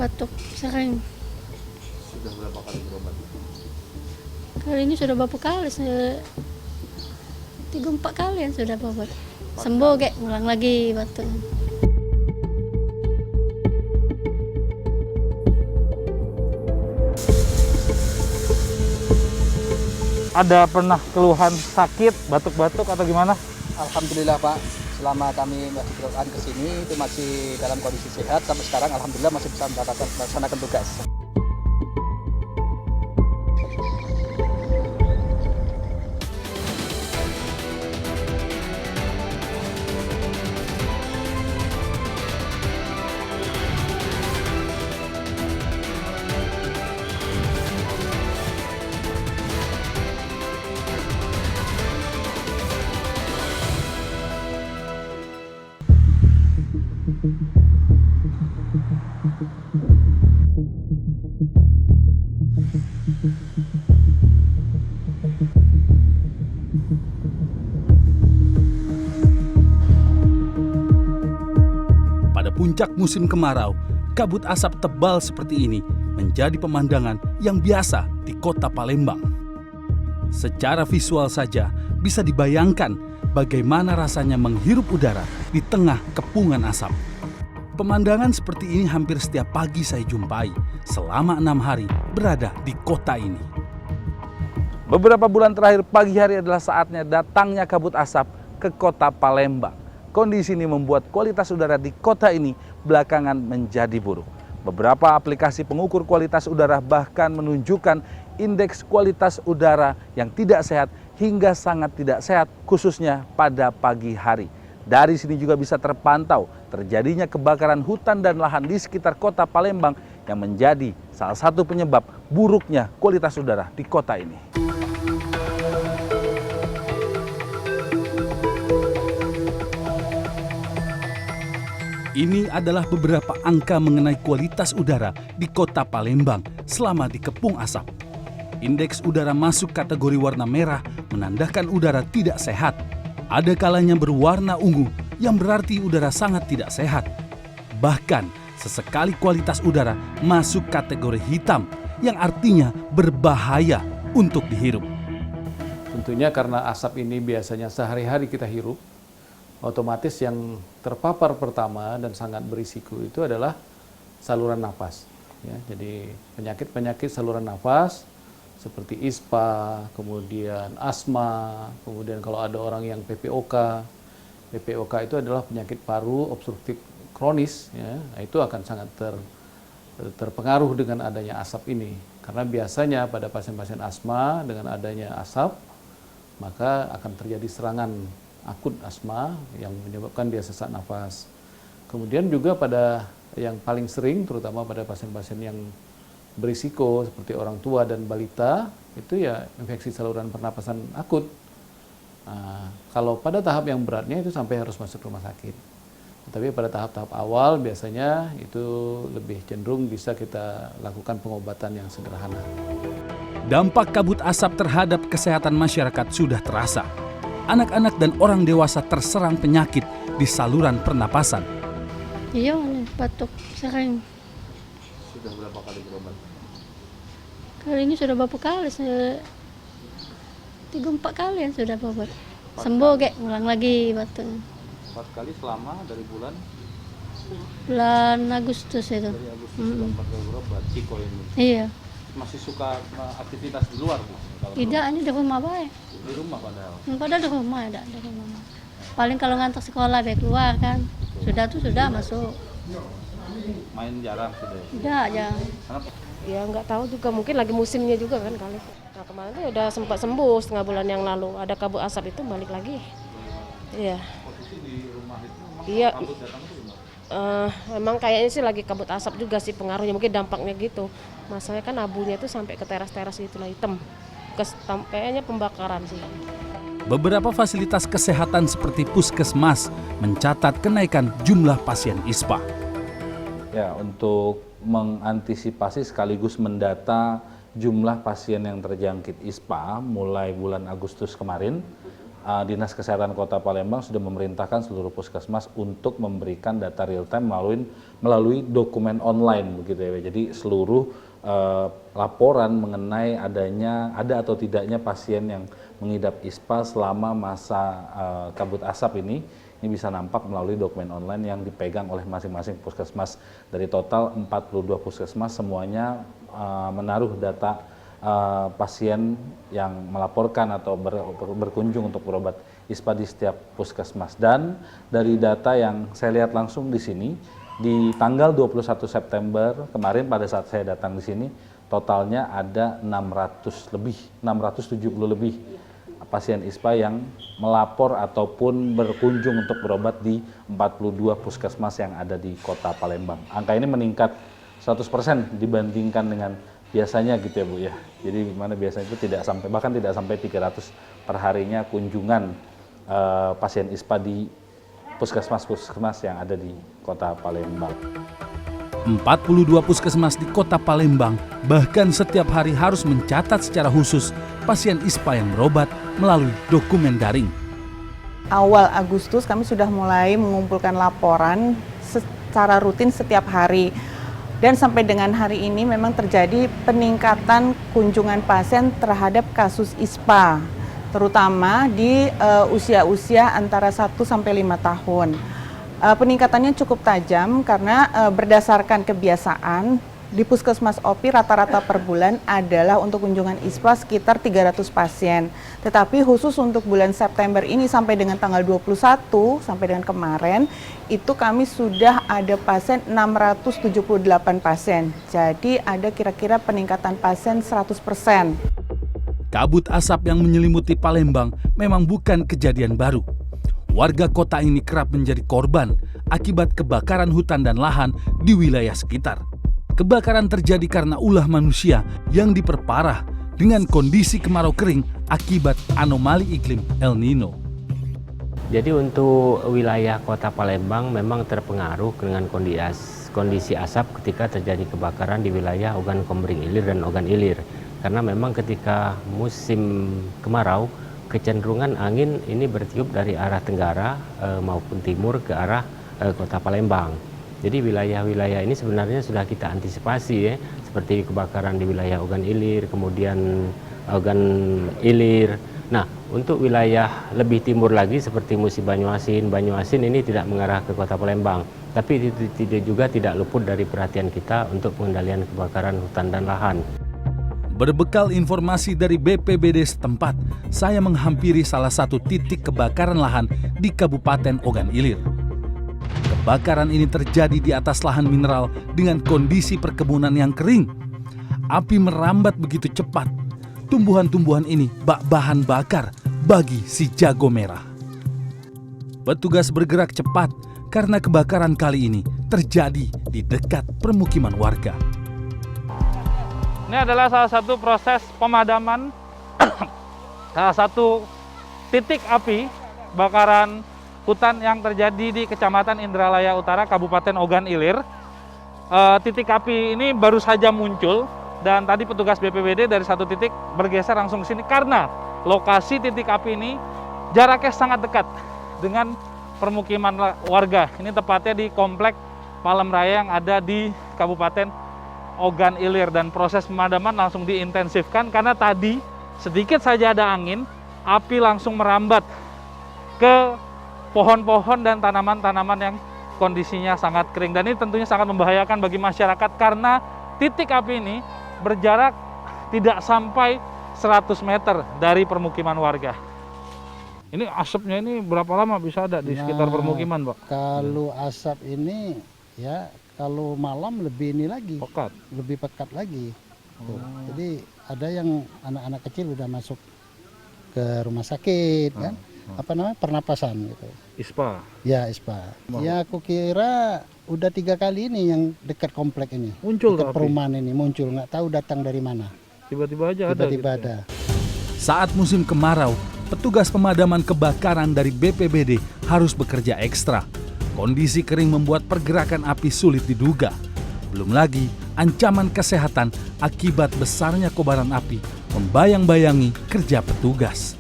batuk sering. Sudah berapa kali berobat? Kali ini sudah berapa kali? 3-4 kali yang sudah berobat. Sembuh kayak ngulang lagi batuk. Ada pernah keluhan sakit, batuk-batuk atau gimana? Alhamdulillah Pak, selama kami masih berobat ke sini itu masih dalam kondisi sehat sampai sekarang alhamdulillah masih bisa melaksanakan tugas. Pada puncak musim kemarau, kabut asap tebal seperti ini menjadi pemandangan yang biasa di kota Palembang. Secara visual saja bisa dibayangkan bagaimana rasanya menghirup udara di tengah kepungan asap. Pemandangan seperti ini hampir setiap pagi saya jumpai selama 6 hari berada di kota ini. Beberapa bulan terakhir pagi hari adalah saatnya datangnya kabut asap ke kota Palembang. Kondisi ini membuat kualitas udara di kota ini belakangan menjadi buruk. Beberapa aplikasi pengukur kualitas udara bahkan menunjukkan indeks kualitas udara yang tidak sehat hingga sangat tidak sehat, khususnya pada pagi hari. Dari sini juga bisa terpantau terjadinya kebakaran hutan dan lahan di sekitar kota Palembang yang menjadi salah satu penyebab buruknya kualitas udara di kota ini. Ini adalah beberapa angka mengenai kualitas udara di kota Palembang selama dikepung asap. Indeks udara masuk kategori warna merah menandakan udara tidak sehat. Ada kalanya berwarna ungu yang berarti udara sangat tidak sehat. Bahkan sesekali kualitas udara masuk kategori hitam yang artinya berbahaya untuk dihirup. Tentunya karena asap ini biasanya sehari-hari kita hirup, otomatis yang terpapar pertama dan sangat berisiko itu adalah saluran nafas. Ya, jadi penyakit-penyakit saluran nafas seperti ISPA, kemudian asma, kemudian kalau ada orang yang PPOK. PPOK itu adalah penyakit paru obstruktif kronis, ya, itu akan sangat terpengaruh dengan adanya asap ini. Karena biasanya pada pasien-pasien asma dengan adanya asap, maka akan terjadi serangan akut asma yang menyebabkan dia sesak nafas. Kemudian juga pada yang paling sering, terutama pada pasien-pasien yang berisiko seperti orang tua dan balita, itu ya infeksi saluran pernapasan akut. Nah, kalau pada tahap yang beratnya itu sampai harus masuk rumah sakit. Tapi pada tahap-tahap awal biasanya itu lebih cenderung bisa kita lakukan pengobatan yang sederhana. Dampak kabut asap terhadap kesehatan masyarakat sudah terasa. Anak-anak dan orang dewasa terserang penyakit di saluran pernapasan. Iya, batuk sering. Sudah berapa kali berobat? Kali ini sudah berapa kali? 3-4 kali yang sudah berobat. Sembuh kayak ngulang lagi batuk. 4 kali selama dari bulan Agustus itu. dari Agustus sudah 4 kali berobat. Ciko ini Iya. masih suka aktivitas di luar, Bu? Kalau Tidak, ini di rumah baik. di rumah padahal. Padahal di rumah ada di rumah. Paling kalau ngantar sekolah baik keluar kan. Sudah masuk. Main jarang sudah. Tidak, jangan. Kenapa? Ya nggak tahu juga, mungkin lagi musimnya juga kan kali. Nah kemarin tuh udah sempat sembuh setengah bulan yang lalu, ada kabut asap itu balik lagi. Iya. Posisi di rumah itu memang Iya. kabut datang itu gimana? Emang kayaknya sih lagi kabut asap juga sih pengaruhnya, mungkin dampaknya gitu. Masalahnya kan abunya itu sampai ke teras-teras itulah hitam. Kayaknya pembakaran sih. Beberapa fasilitas kesehatan seperti puskesmas mencatat kenaikan jumlah pasien ISPA. Ya, untuk mengantisipasi sekaligus mendata jumlah pasien yang terjangkit ISPA mulai bulan Agustus kemarin, Dinas Kesehatan Kota Palembang sudah memerintahkan seluruh puskesmas untuk memberikan data real time melalui dokumen online begitu ya. Jadi seluruh laporan mengenai ada atau tidaknya pasien yang mengidap ISPA selama masa kabut asap ini bisa nampak melalui dokumen online yang dipegang oleh masing-masing puskesmas. Dari total 42 puskesmas semuanya menaruh data pasien yang melaporkan atau berkunjung untuk berobat ISPA di setiap puskesmas. Dan dari data yang saya lihat langsung di sini, di tanggal 21 September kemarin pada saat saya datang di sini, totalnya ada 670 lebih pasien ISPA yang melapor ataupun berkunjung untuk berobat di 42 puskesmas yang ada di Kota Palembang. Angka ini meningkat 100% dibandingkan dengan biasanya gitu ya Bu ya. Jadi mana biasanya itu bahkan tidak sampai 300 perharinya kunjungan pasien ISPA di puskesmas-puskesmas yang ada di Kota Palembang. 42 puskesmas di Kota Palembang bahkan setiap hari harus mencatat secara khusus pasien ISPA yang berobat melalui dokumen daring. Awal Agustus kami sudah mulai mengumpulkan laporan secara rutin setiap hari. Dan sampai dengan hari ini memang terjadi peningkatan kunjungan pasien terhadap kasus ISPA, terutama di usia-usia antara 1 sampai 5 tahun. Peningkatannya cukup tajam karena berdasarkan kebiasaan di Puskesmas OPI rata-rata per bulan adalah untuk kunjungan ISPA sekitar 300 pasien. Tetapi khusus untuk bulan September ini sampai dengan tanggal 21 sampai dengan kemarin itu kami sudah ada pasien 678 pasien. Jadi ada kira-kira peningkatan pasien 100%. Kabut asap yang menyelimuti Palembang memang bukan kejadian baru. Warga kota ini kerap menjadi korban akibat kebakaran hutan dan lahan di wilayah sekitar. Kebakaran terjadi karena ulah manusia yang diperparah dengan kondisi kemarau kering akibat anomali iklim El Nino. Jadi untuk wilayah Kota Palembang memang terpengaruh dengan kondisi asap ketika terjadi kebakaran di wilayah Ogan Komering Ilir dan Ogan Ilir. Karena memang ketika musim kemarau, kecenderungan angin ini bertiup dari arah tenggara maupun timur ke arah Kota Palembang. Jadi wilayah-wilayah ini sebenarnya sudah kita antisipasi ya, seperti kebakaran di wilayah Ogan Ilir, kemudian Ogan Ilir. Nah, untuk wilayah lebih timur lagi seperti Musi Banyuasin ini tidak mengarah ke Kota Palembang. Tapi itu juga tidak luput dari perhatian kita untuk pengendalian kebakaran hutan dan lahan. Berbekal informasi dari BPBD setempat, saya menghampiri salah satu titik kebakaran lahan di Kabupaten Ogan Ilir. Kebakaran ini terjadi di atas lahan mineral dengan kondisi perkebunan yang kering. Api merambat begitu cepat. Tumbuhan-tumbuhan ini bak bahan bakar bagi si jago merah. Petugas bergerak cepat karena kebakaran kali ini terjadi di dekat permukiman warga. Ini adalah salah satu proses pemadaman salah satu titik api bakaran hutan yang terjadi di Kecamatan Indralaya Utara, Kabupaten Ogan Ilir. Titik api ini baru saja muncul dan tadi petugas BPBD dari satu titik bergeser langsung ke sini karena lokasi titik api ini jaraknya sangat dekat dengan permukiman warga. Ini tepatnya di Komplek Palem Raya yang ada di Kabupaten Ogan Ilir dan proses pemadaman langsung diintensifkan karena tadi sedikit saja ada angin, api langsung merambat ke pohon-pohon dan tanaman-tanaman yang kondisinya sangat kering. Dan ini tentunya sangat membahayakan bagi masyarakat karena titik api ini berjarak tidak sampai 100 meter dari permukiman warga. Ini asapnya ini berapa lama bisa ada di sekitar permukiman, Pak? Kalau asap ini ya kalau malam lebih ini lagi, lebih pekat lagi. Tuh. Jadi ada yang anak-anak kecil udah masuk ke rumah sakit kan. Apa namanya, pernapasan gitu. ISPA? Ya, ISPA. Ya aku kira udah 3 kali ini yang dekat komplek ini. Muncul dekat perumahan ini muncul, nggak tahu datang dari mana. Tiba-tiba aja ada. Tiba-tiba ada. Saat musim kemarau, petugas pemadaman kebakaran dari BPBD harus bekerja ekstra. Kondisi kering membuat pergerakan api sulit diduga. Belum lagi ancaman kesehatan akibat besarnya kobaran api membayang-bayangi kerja petugas.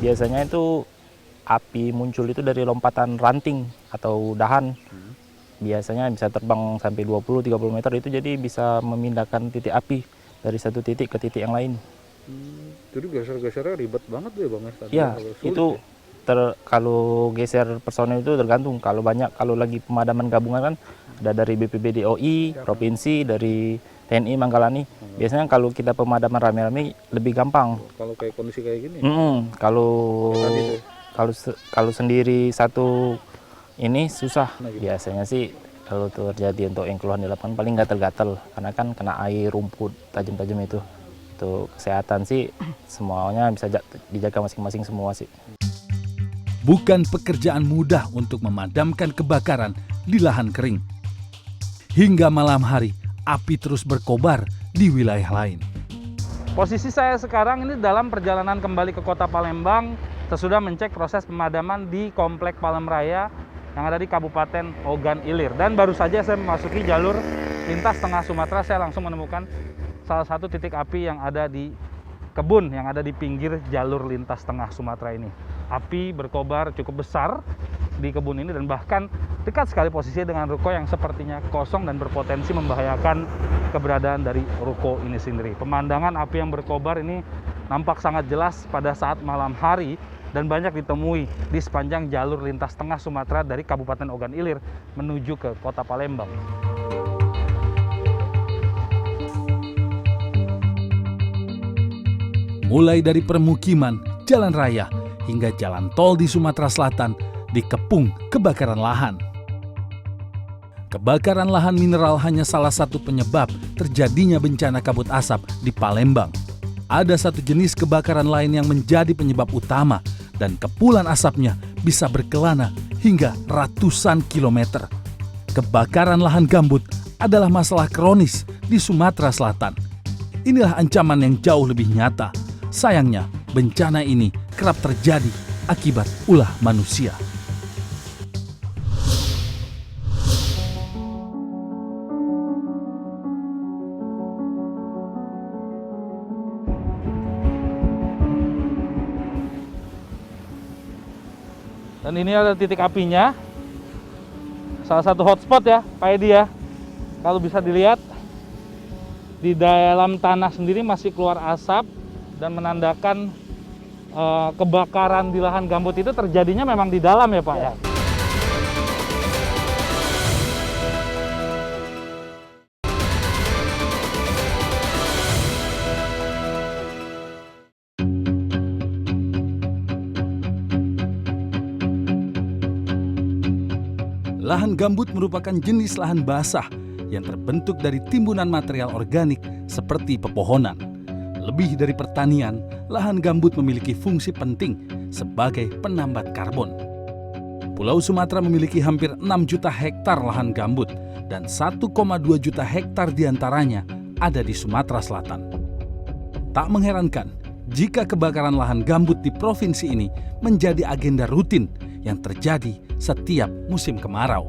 Biasanya itu api muncul itu dari lompatan ranting atau dahan. Biasanya bisa terbang sampai 20-30 meter, itu jadi bisa memindahkan titik api dari satu titik ke titik yang lain. Jadi geser-gesernya ribet banget ya Bang? Iya, itu kalau geser personel itu tergantung. Kalau banyak, kalau lagi pemadaman gabungan kan ada dari BPBD OI, provinsi, dari TNI Manggalani. Biasanya kalau kita pemadaman rame-rame lebih gampang. Kalau kayak kondisi kayak gini? Kalau sendiri satu ini susah. Biasanya sih kalau terjadi untuk yang keluhan di lapangan paling gatal-gatal, karena kan kena air, rumput tajam-tajam itu. Untuk kesehatan sih semuanya bisa dijaga masing-masing semua sih. Bukan pekerjaan mudah untuk memadamkan kebakaran di lahan kering. Hingga malam hari, api terus berkobar di wilayah lain. Posisi saya sekarang ini dalam perjalanan kembali ke kota Palembang sesudah mencek proses pemadaman di Komplek Palem Raya yang ada di Kabupaten Ogan Ilir. Dan baru saja saya memasuki jalur lintas tengah Sumatera, saya langsung menemukan salah satu titik api yang ada di kebun yang ada di pinggir jalur lintas tengah Sumatera ini. Api berkobar cukup besar di kebun ini dan bahkan dekat sekali posisinya dengan ruko yang sepertinya kosong dan berpotensi membahayakan keberadaan dari ruko ini sendiri. Pemandangan api yang berkobar ini nampak sangat jelas pada saat malam hari dan banyak ditemui di sepanjang jalur lintas tengah Sumatera dari Kabupaten Ogan Ilir menuju ke kota Palembang. Mulai dari permukiman, jalan raya, hingga jalan tol di Sumatera Selatan dikepung kebakaran lahan. Kebakaran lahan mineral hanya salah satu penyebab terjadinya bencana kabut asap di Palembang. Ada satu jenis kebakaran lain yang menjadi penyebab utama dan kepulan asapnya bisa berkelana hingga ratusan kilometer. Kebakaran lahan gambut adalah masalah kronis di Sumatera Selatan. Inilah ancaman yang jauh lebih nyata. Sayangnya, bencana ini kerap terjadi akibat ulah manusia. Dan ini ada titik apinya. Salah satu hotspot ya, Pak Edi ya. Kalau bisa dilihat, di dalam tanah sendiri masih keluar asap dan menandakan kebakaran di lahan gambut itu terjadinya memang di dalam ya Pak ya. Lahan gambut merupakan jenis lahan basah yang terbentuk dari timbunan material organik seperti pepohonan. Lebih dari pertanian, lahan gambut memiliki fungsi penting sebagai penambat karbon. Pulau Sumatera memiliki hampir 6 juta hektar lahan gambut dan 1,2 juta hektar diantaranya ada di Sumatera Selatan. Tak mengherankan jika kebakaran lahan gambut di provinsi ini menjadi agenda rutin yang terjadi setiap musim kemarau.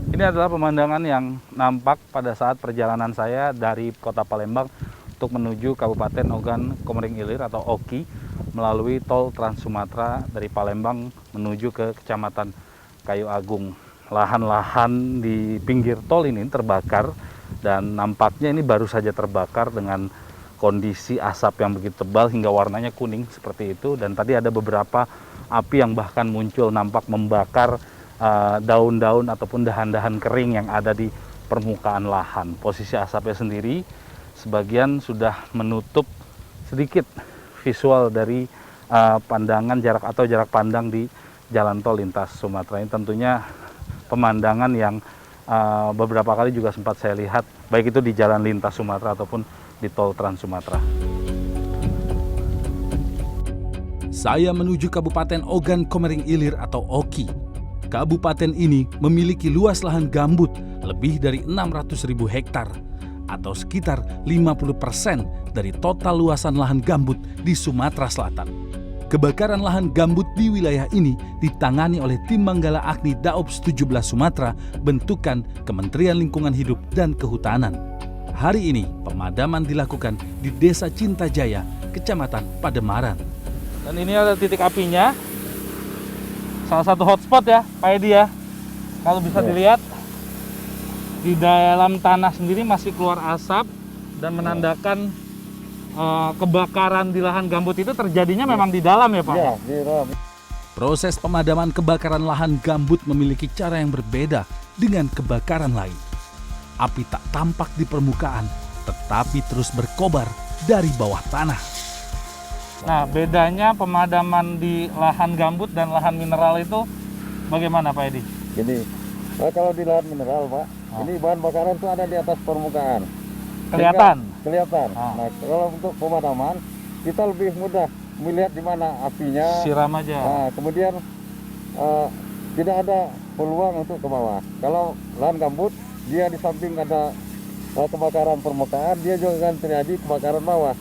Ini adalah pemandangan yang nampak pada saat perjalanan saya dari kota Palembang untuk menuju Kabupaten Ogan Komering Ilir atau Oki melalui tol Trans Sumatera dari Palembang menuju ke Kecamatan Kayu Agung. Lahan-lahan di pinggir tol ini terbakar dan nampaknya ini baru saja terbakar dengan kondisi asap yang begitu tebal hingga warnanya kuning seperti itu. Dan tadi ada beberapa api yang bahkan muncul nampak membakar daun-daun ataupun dahan-dahan kering yang ada di permukaan lahan. Posisi asapnya sendiri sebagian sudah menutup sedikit visual dari pandangan jarak pandang di jalan tol lintas Sumatera ini. Tentunya pemandangan yang beberapa kali juga sempat saya lihat baik itu di jalan lintas Sumatera ataupun di tol Trans Sumatera. Saya menuju Kabupaten Ogan Komering Ilir atau Oki. Kabupaten ini memiliki luas lahan gambut lebih dari 600.000 hektar atau sekitar 50% dari total luasan lahan gambut di Sumatera Selatan. Kebakaran lahan gambut di wilayah ini ditangani oleh Tim Manggala Agni Daops 17 Sumatera bentukan Kementerian Lingkungan Hidup dan Kehutanan. Hari ini pemadaman dilakukan di Desa Cintajaya, Kecamatan Pademaran. Dan ini ada titik apinya. Salah satu hotspot ya, Pak Edi ya. Kalau bisa dilihat, di dalam tanah sendiri masih keluar asap dan menandakan kebakaran di lahan gambut itu terjadinya memang di dalam ya Pak? Iya, di dalam. Proses pemadaman kebakaran lahan gambut memiliki cara yang berbeda dengan kebakaran lain. Api tak tampak di permukaan, tetapi terus berkobar dari bawah tanah. Nah, bedanya pemadaman di lahan gambut dan lahan mineral itu bagaimana Pak Edi? Jadi, kalau di lahan mineral Pak, ini bahan bakaran itu ada di atas permukaan. Kelihatan? Kelihatan. Nah, kalau untuk pemadaman, kita lebih mudah melihat di mana apinya. Siram aja. Nah, kemudian tidak ada peluang untuk ke bawah. Kalau lahan gambut, dia di samping ada kebakaran permukaan, dia juga akan terjadi kebakaran bawah.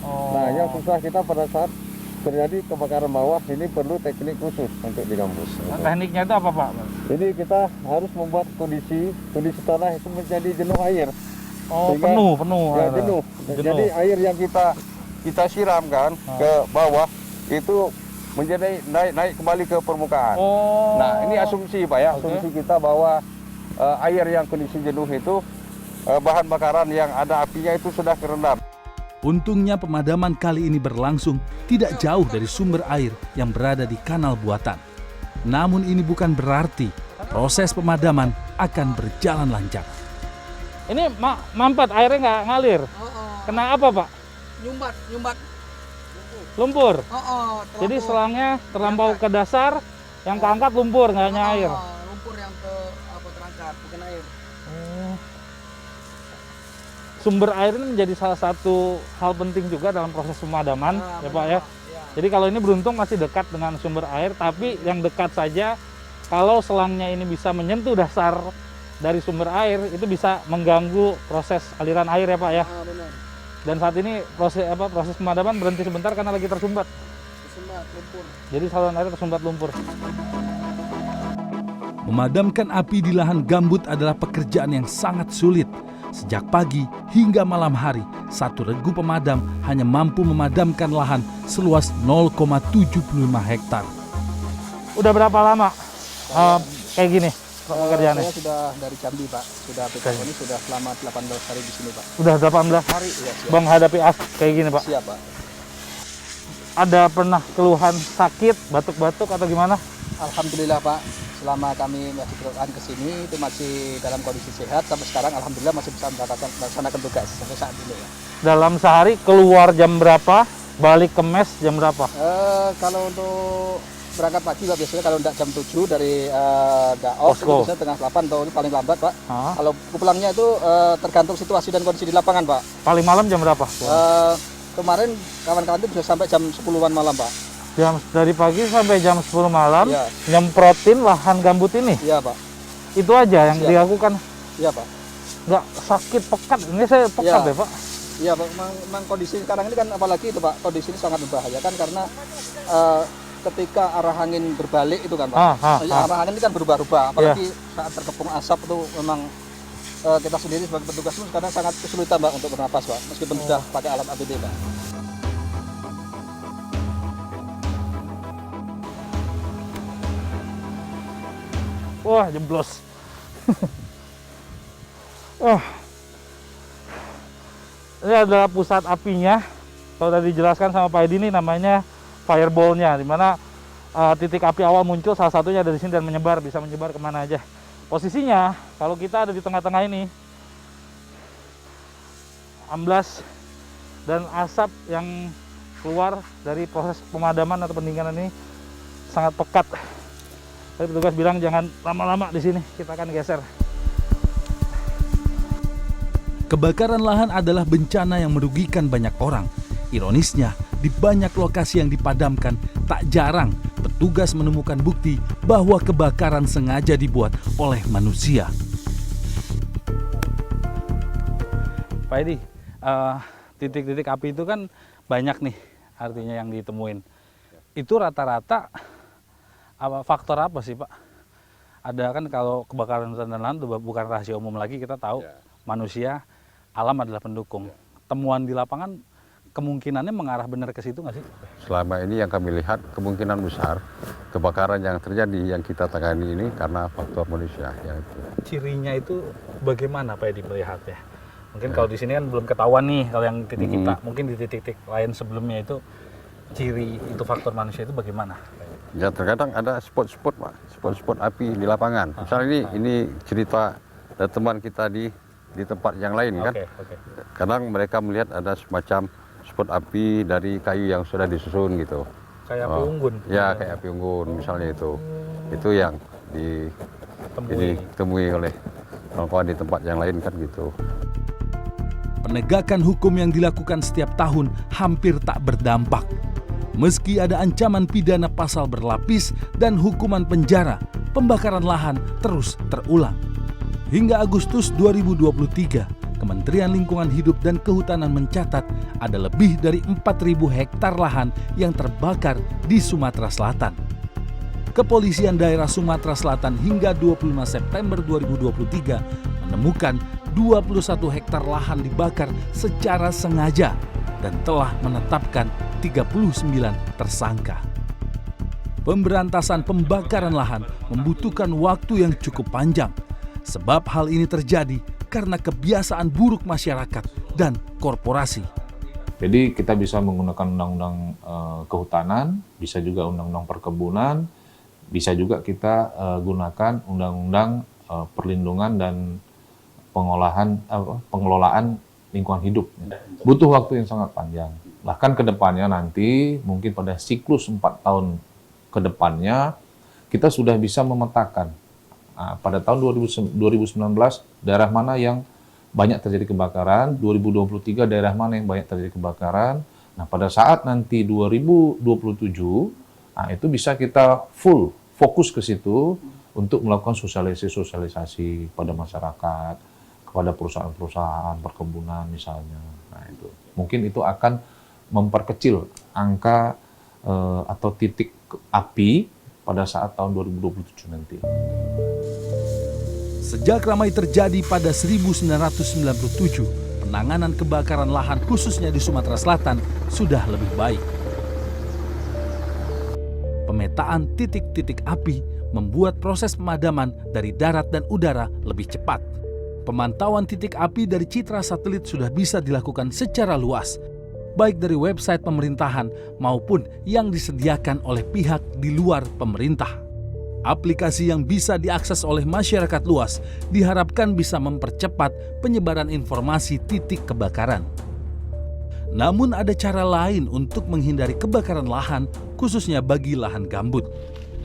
Nah, yang susah kita pada saat terjadi kebakaran bawah, ini perlu teknik khusus untuk di gambut. Nah, tekniknya itu apa Pak? Ini kita harus membuat kondisi tanah itu menjadi jenuh air. Sehingga, penuh ya, jenuh. Jadi air yang kita siramkan ke bawah itu menjadi naik kembali ke permukaan. Nah, ini asumsi Pak ya, asumsi kita bahwa air yang kondisi jenuh itu bahan bakaran yang ada apinya itu sudah kerendam. Untungnya pemadaman kali ini berlangsung tidak jauh dari sumber air yang berada di kanal buatan. Namun ini bukan berarti proses pemadaman akan berjalan lancar. Ini mampet, airnya nggak ngalir. Kena apa Pak? Nyumbat. Lumpur. Jadi Terlampau. selangnya terlampau ke dasar, yang keangkat lumpur, nggak hanya air. Lumpur yang terangkat, bukan air. Sumber air ini menjadi salah satu hal penting juga dalam proses pemadaman, ya Pak ya. Jadi kalau ini beruntung masih dekat dengan sumber air, tapi yang dekat saja, kalau selangnya ini bisa menyentuh dasar dari sumber air, itu bisa mengganggu proses aliran air ya Pak ya. Benar. Dan saat ini proses pemadaman berhenti sebentar karena lagi tersumbat. Lumpur. Jadi saluran air tersumbat lumpur. Memadamkan api di lahan gambut adalah pekerjaan yang sangat sulit. Sejak pagi hingga malam hari, satu regu pemadam hanya mampu memadamkan lahan seluas 0,75 hektar. Udah berapa lama kayak gini pekerjaannya? Saya sudah dari Jambi Pak, sudah ini sudah selama 18 hari di sini Pak. Udah 18 hari Bang hadapi asap kayak gini Pak? Siap Pak. Ada pernah keluhan sakit, batuk-batuk atau gimana? Alhamdulillah Pak, selama kami masih berangkat ke sini itu masih dalam kondisi sehat sampai sekarang alhamdulillah masih bisa melaksanakan tugas sampai saat ini ya. Dalam sehari keluar jam berapa? Balik ke mes jam berapa? Kalau untuk berangkat pagi Pak biasanya kalau tidak jam 7 dari Daob itu biasanya tengah 8 atau paling lambat Pak. Kalau pulangnya itu tergantung situasi dan kondisi di lapangan Pak. Paling malam jam berapa? Kemarin kawan-kawan itu bisa sampai jam 10-an malam Pak. Dari pagi sampai jam 10 malam, ya. Nyemprotin lahan gambut ini? Iya Pak. Itu aja yang dilakukan? Iya Pak. Nggak sakit, pekat? Ini saya pekat ya Pak? Iya Pak, memang kondisi sekarang ini kan apalagi itu Pak, kondisi ini sangat membahayakan karena ketika arah angin berbalik itu kan Pak, arah angin ini kan berubah-ubah, apalagi saat terkepung asap itu memang kita sendiri sebagai petugas itu sekarang sangat kesulitan Pak untuk bernapas Pak, meskipun sudah pakai alat APD Pak. Wah, jeblos. Ini adalah pusat apinya. Kalau tadi dijelaskan sama Pak Edi ini namanya fireball-nya, di mana titik api awal muncul salah satunya dari sini dan menyebar, bisa menyebar kemana aja. Posisinya, kalau kita ada di tengah-tengah ini, amblas dan asap yang keluar dari proses pemadaman atau pendinginan ini sangat pekat. Tapi petugas bilang jangan lama-lama di sini, kita akan geser. Kebakaran lahan adalah bencana yang merugikan banyak orang. Ironisnya, di banyak lokasi yang dipadamkan, tak jarang petugas menemukan bukti bahwa kebakaran sengaja dibuat oleh manusia. Pak Edi, titik-titik api itu kan banyak nih artinya yang ditemuin. Itu rata-rata faktor apa sih Pak? Ada kan kalau kebakaran hutan dan lahan bukan rahasia umum lagi, kita tahu manusia, alam adalah pendukung. Temuan di lapangan kemungkinannya mengarah benar ke situ nggak sih? Selama ini yang kami lihat kemungkinan besar kebakaran yang terjadi yang kita tangani ini karena faktor manusia. Yaitu. Cirinya itu bagaimana Pak Edi melihatnya? Mungkin kalau di sini kan belum ketahuan nih kalau yang titik kita. Mungkin di titik-titik lain sebelumnya itu ciri itu faktor manusia itu bagaimana? Ya terkadang ada spot-spot Pak, spot-spot api di lapangan. Misalnya ini cerita dari teman kita di tempat yang lain kan. Kadang mereka melihat ada semacam spot api dari kayu yang sudah disusun gitu. Kayak api unggun? Ya kayak api unggun misalnya itu. Itu yang ditemui oleh kawan-kawan di tempat yang lain kan gitu. Penegakan hukum yang dilakukan setiap tahun hampir tak berdampak. Meski ada ancaman pidana pasal berlapis dan hukuman penjara, pembakaran lahan terus terulang. Hingga Agustus 2023, Kementerian Lingkungan Hidup dan Kehutanan mencatat ada lebih dari 4.000 hektar lahan yang terbakar di Sumatera Selatan. Kepolisian daerah Sumatera Selatan hingga 25 September 2023 menemukan 21 hektar lahan dibakar secara sengaja dan telah menetapkan 39 tersangka. Pemberantasan pembakaran lahan membutuhkan waktu yang cukup panjang, sebab hal ini terjadi karena kebiasaan buruk masyarakat dan korporasi. Jadi kita bisa menggunakan undang-undang kehutanan, bisa juga undang-undang perkebunan, bisa juga kita gunakan undang-undang perlindungan dan pengelolaan lingkungan hidup. Butuh waktu yang sangat panjang. Bahkan ke depannya nanti, mungkin pada siklus 4 tahun ke depannya, kita sudah bisa memetakan pada tahun 2019 daerah mana yang banyak terjadi kebakaran, 2023 daerah mana yang banyak terjadi kebakaran. Nah, pada saat nanti 2027, itu bisa kita full fokus ke situ untuk melakukan sosialisasi pada masyarakat, kepada perusahaan-perusahaan perkebunan misalnya. Nah, itu mungkin itu akan memperkecil angka atau titik api pada saat tahun 2027 nanti. Sejak ramai terjadi pada 1997, penanganan kebakaran lahan khususnya di Sumatera Selatan sudah lebih baik. Pemetaan titik-titik api membuat proses pemadaman dari darat dan udara lebih cepat. Pemantauan titik api dari citra satelit sudah bisa dilakukan secara luas, baik dari website pemerintahan maupun yang disediakan oleh pihak di luar pemerintah. Aplikasi yang bisa diakses oleh masyarakat luas diharapkan bisa mempercepat penyebaran informasi titik kebakaran. Namun ada cara lain untuk menghindari kebakaran lahan, khususnya bagi lahan gambut.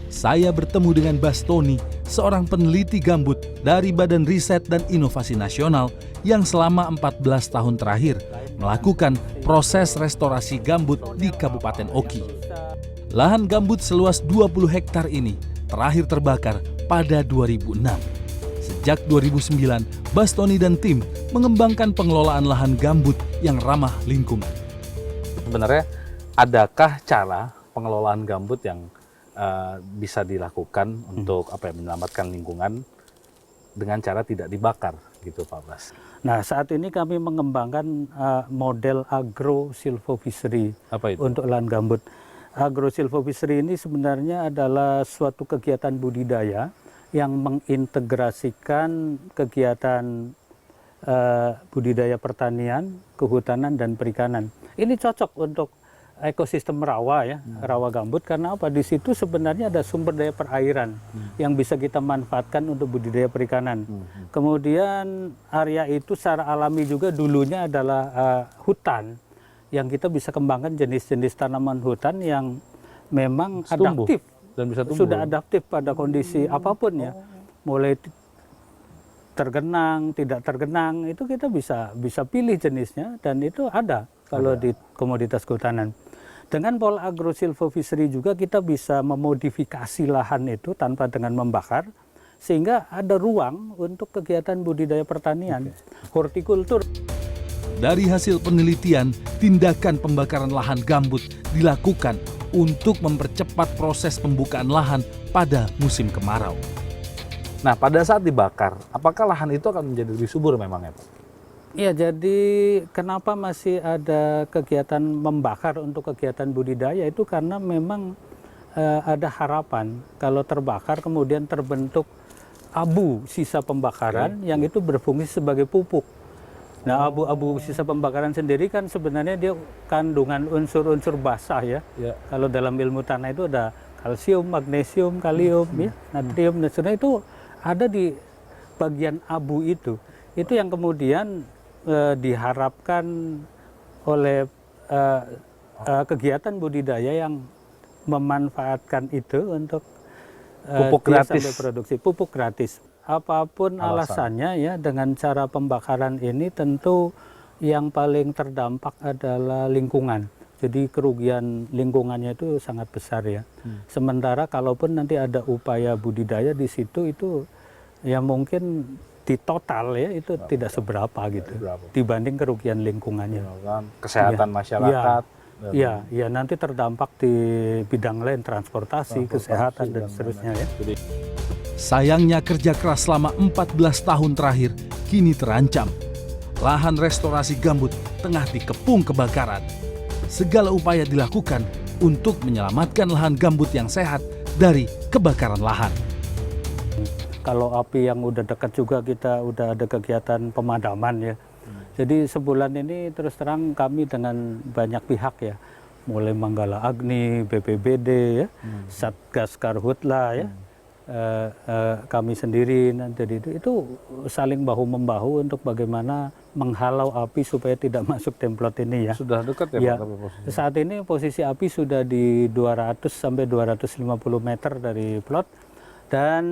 Saya bertemu dengan Bastoni, seorang peneliti gambut dari Badan Riset dan Inovasi Nasional yang selama 14 tahun terakhir melakukan proses restorasi gambut di Kabupaten Oki. Lahan gambut seluas 20 hektar ini terakhir terbakar pada 2006. Sejak 2009, Bastoni dan tim mengembangkan pengelolaan lahan gambut yang ramah lingkungan. Sebenarnya adakah cara pengelolaan gambut yang bisa dilakukan untuk menyelamatkan lingkungan dengan cara tidak dibakar gitu Pak Bas? Nah, saat ini kami mengembangkan model agro silvofishery untuk lahan gambut. Agro silvofishery ini sebenarnya adalah suatu kegiatan budidaya yang mengintegrasikan kegiatan budidaya pertanian, kehutanan, dan perikanan. Ini cocok untuk ekosistem rawa ya, rawa gambut, karena apa? Di situ sebenarnya ada sumber daya perairan yang bisa kita manfaatkan untuk budidaya perikanan. Kemudian area itu secara alami juga dulunya adalah hutan yang kita bisa kembangkan jenis-jenis tanaman hutan yang memang adaptif dan bisa tumbuh. Sudah adaptif pada kondisi apapun ya, mulai tergenang, tidak tergenang, itu kita bisa pilih jenisnya dan itu ada kalau di komoditas kehutanan. Dengan pola agro silvofishery juga kita bisa memodifikasi lahan itu tanpa dengan membakar, sehingga ada ruang untuk kegiatan budidaya pertanian, hortikultur. Dari hasil penelitian, tindakan pembakaran lahan gambut dilakukan untuk mempercepat proses pembukaan lahan pada musim kemarau. Nah, pada saat dibakar, apakah lahan itu akan menjadi lebih subur memang ya Pak? Ya, jadi kenapa masih ada kegiatan membakar untuk kegiatan budidaya itu karena memang ada harapan kalau terbakar kemudian terbentuk abu sisa pembakaran yang itu berfungsi sebagai pupuk. Nah, abu-abu sisa pembakaran sendiri kan sebenarnya dia kandungan unsur-unsur basah ya. Kalau dalam ilmu tanah itu ada kalsium, magnesium, kalium, ya, natrium, dan sebagainya itu ada di bagian abu itu. Itu yang kemudian diharapkan oleh kegiatan budidaya yang memanfaatkan itu untuk pupuk gratis, sampai produksi pupuk gratis. Apapun alasannya ya, dengan cara pembakaran ini tentu yang paling terdampak adalah lingkungan. Jadi kerugian lingkungannya itu sangat besar ya. Sementara kalaupun nanti ada upaya budidaya di situ itu ya mungkin di total ya itu tidak seberapa gitu dibanding kerugian lingkungannya. Kesehatan masyarakat. Ya, nanti terdampak di bidang lain, transportasi, kesehatan dan seterusnya ya. Sayangnya kerja keras selama 14 tahun terakhir kini terancam. Lahan restorasi gambut tengah dikepung kebakaran. Segala upaya dilakukan untuk menyelamatkan lahan gambut yang sehat dari kebakaran lahan. Kalau api yang udah dekat juga kita udah ada kegiatan pemadaman ya. Jadi sebulan ini terus terang kami dengan banyak pihak ya, mulai Manggala Agni, BPBD ya, Satgas Karhutla ya, kami sendiri nanti itu saling bahu membahu untuk bagaimana menghalau api supaya tidak masuk templot ini ya. Sudah dekat ya, Pak? Saat ini posisi api sudah di 200 sampai 250 meter dari plot. Dan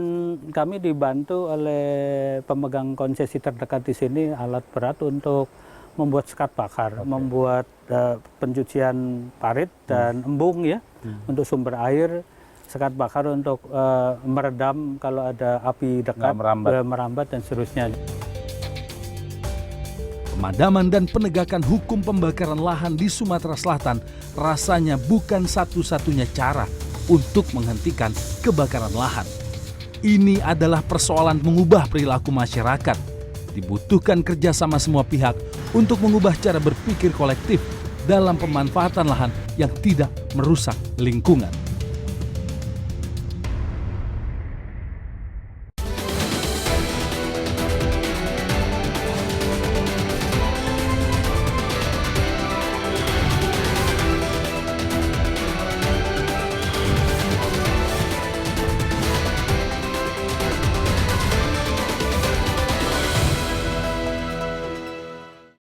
kami dibantu oleh pemegang konsesi terdekat di sini alat berat untuk membuat sekat bakar, membuat pencucian parit dan embung ya untuk sumber air, sekat bakar untuk meredam kalau ada api dekat, merambat dan seterusnya. Pemadaman dan penegakan hukum pembakaran lahan di Sumatera Selatan rasanya bukan satu-satunya cara untuk menghentikan kebakaran lahan. Ini adalah persoalan mengubah perilaku masyarakat. Dibutuhkan kerjasama semua pihak untuk mengubah cara berpikir kolektif dalam pemanfaatan lahan yang tidak merusak lingkungan.